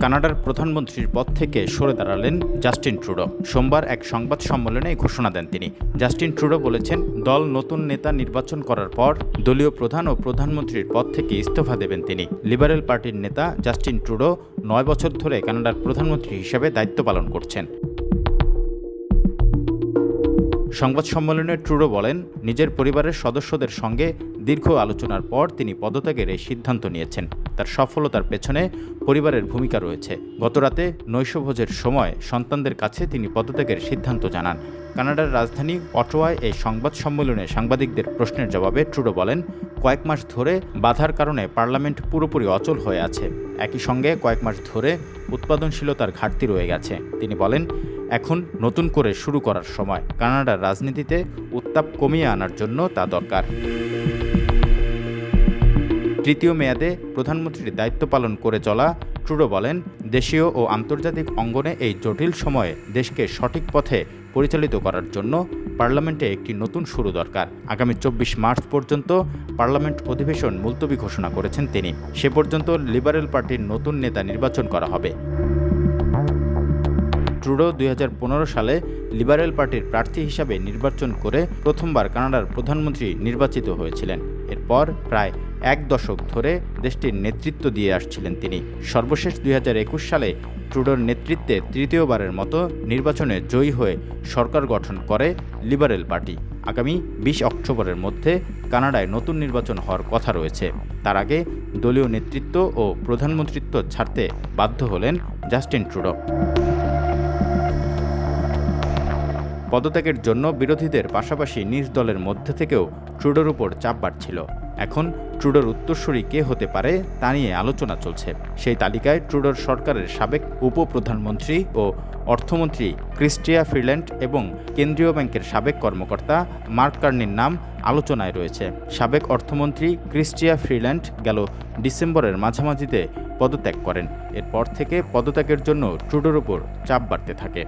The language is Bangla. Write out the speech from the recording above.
কানাডার প্রধানমন্ত্রীর পদ থেকে সরে দাঁড়ালেন জাস্টিন ট্রুডো। সোমবার এক সংবাদ সম্মেলনে এই ঘোষণা দেন তিনি। জাস্টিন ট্রুডো বলেছেন, দল নতুন নেতা নির্বাচন করার পর দলীয় প্রধান ও প্রধানমন্ত্রীর পদ থেকে ইস্তফা দেবেন তিনি। লিবারেল পার্টির নেতা জাস্টিন ট্রুডো 9 বছর ধরে কানাডার প্রধানমন্ত্রী হিসেবে দায়িত্ব পালন করছেন। সংবাদ সম্মেলনে ট্রুডো বলেন, নিজের পরিবারের সদস্যদের সঙ্গে দীর্ঘ আলোচনার পর তিনি পদত্যাগের এই সিদ্ধান্ত নিয়েছেন। তার সফলতার পেছনে পরিবারের ভূমিকা রয়েছে। গতরাতে নৈশভোজের সময় সন্তানদের কাছে তিনি পদত্যাগের সিদ্ধান্ত জানান। কানাডার রাজধানী অটোয়ায় এই সংবাদ সম্মেলনে সাংবাদিকদের প্রশ্নের জবাবে ট্রুডো বলেন, কয়েক মাস ধরে বাধার কারণে পার্লামেন্ট পুরোপুরি অচল হয়ে আছে। একই সঙ্গে কয়েক মাস ধরে উৎপাদনশীলতার ঘাটতি রয়ে গেছে। তিনি বলেন, এখন নতুন করে শুরু করার সময়। কানাডার রাজনীতিতে উত্তাপ কমিয়ে আনার জন্য তা দরকার। তৃতীয় মেয়াদে প্রধানমন্ত্রীর দায়িত্ব পালন করে চলা ট্রুডো বলেন, দেশীয় ও আন্তর্জাতিক অঙ্গনে এই জটিল সময়ে দেশকে সঠিক পথে পরিচালিত করার জন্য পার্লামেন্টে একটি নতুন শুরু দরকার। আগামী 24 মার্চ পর্যন্ত পার্লামেন্ট অধিবেশন মুলতবি ঘোষণা করেছেন তিনি। সে পর্যন্ত লিবারেল পার্টির নতুন নেতা নির্বাচন করা হবে। ট্রুডো 2015 সালে লিবারেল পার্টির প্রার্থী হিসাবে নির্বাচন করে প্রথমবার কানাডার প্রধানমন্ত্রী নির্বাচিত হয়েছিলেন। এরপর প্রায় 1 দশক ধরে দেশটির নেতৃত্ব দিয়ে আসছিলেন তিনি। সর্বশেষ 2021 সালে ট্রুডোর নেতৃত্বে তৃতীয়বারের মতো নির্বাচনে জয়ী হয়ে সরকার গঠন করে লিবারেল পার্টি। আগামী 20 অক্টোবরের মধ্যে কানাডায় নতুন নির্বাচন হওয়ার কথা রয়েছে। তার আগে দলীয় নেতৃত্ব ও প্রধানমন্ত্রিত্ব ছাড়তে বাধ্য হলেন জাস্টিন ট্রুডো। পদত্যাগের জন্য বিরোধীদের পাশাপাশি নিজ দলের মধ্যে থেকেও ট্রুডোর উপর চাপ বাড়ছিল। এখন ট্রুডোর উত্তরসূরি কে হতে পারে তা নিয়ে আলোচনা চলছে। সেই তালিকায় ট্রুডোর সরকারের সাবেক উপপ্রধানমন্ত্রী ও অর্থমন্ত্রী ক্রিস্টিয়া ফ্রিল্যান্ড এবং কেন্দ্রীয় ব্যাংকের সাবেক কর্মকর্তা মার্ক কার্নির নাম আলোচনায় রয়েছে। সাবেক অর্থমন্ত্রী ক্রিস্টিয়া ফ্রিল্যান্ড গেল ডিসেম্বরের মাঝামাঝিতে পদত্যাগ করেন। এরপর থেকে পদত্যাগের জন্য ট্রুডোর উপর চাপ বাড়তে থাকে।